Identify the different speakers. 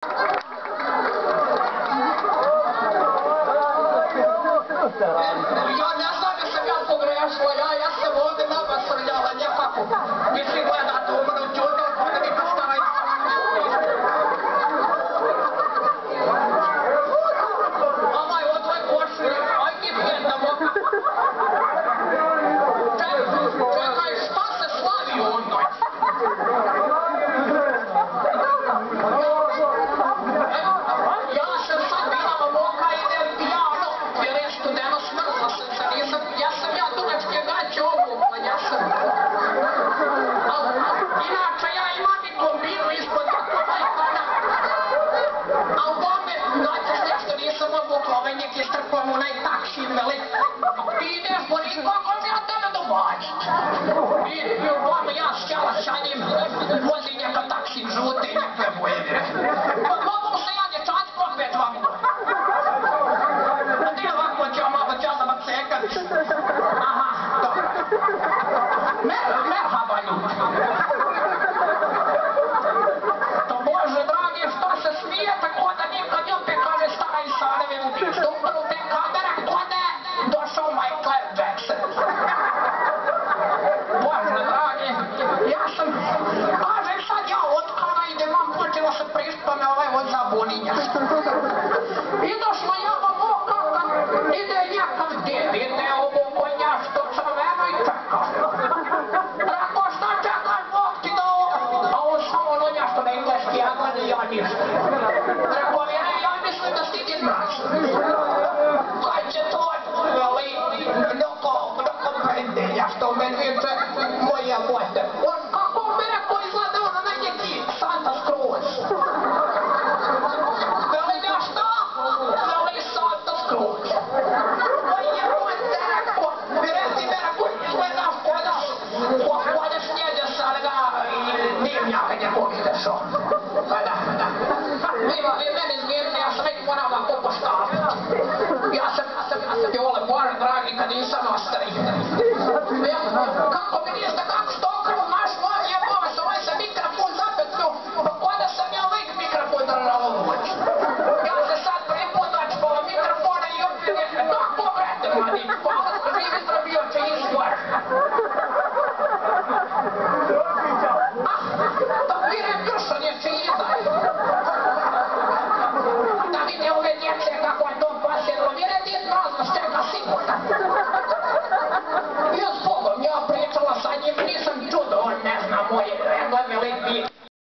Speaker 1: Ja ne znam da sam ja pogrešila, ja sam ovdje nama srljala nekako. Mislim gledate u mnom čudno, da mi postavaj. Amaj, odvaj košulje, aj mi gledamo. Čekaj, šta se slavi onda? Ja sam sad bila moka idem pijano, jer je studeno smrzla sam se, ja sam dugačke gaće obukla, ja sam. Inače ja imam i kombinu ispod tako majkana, al bome, daćeš nešto nisam obukla, ovaj neki strpam onaj taksin, veli. Ideš, Boris, kako mi ja tebe dobačit? I bome, ja sjela sa njim, vozi neka taksin žute i nekve boje. Mogu se ja dječačku opet vam dođe. Gdje ovako ću malo časama cekat? Aha, dobro. Merhaba ljudi. To Bože dragi, što se smije, tako da nikad i opet kaže stara i Sarevi ubiš. Dobro te kamere, kode, došao Michael Jackson. Bože dragi, ja sam, kažem sad ja otkada idem, vam počela se prišpa me ovaj od zabuninja. I došla ja vam okaka, ide njakav djed, ide ovo konja što crveno i čeka. Rako šta čekaš, Bog ti da ovo? A on samo ono nešto na engleski, ja gledam ja ništa. Rako mi ne, ja mislim da si ti mračna. Kaj će to, veli, mnogo brendenja što me viče moje bote. On kako mi rekao izgleda ono na neki Santa Cruz. Veli ga šta? Veli Santa Cruz. Moje bote rekao, reci me rekao, izgledaš koda snjeđe sarga i dimnjaka njegov ideš on. Pa da. Vi meni izgledate, ja sam nek moram ovako postaviti. Ja sam, jole, Bože dragi, kad nisam ostavio.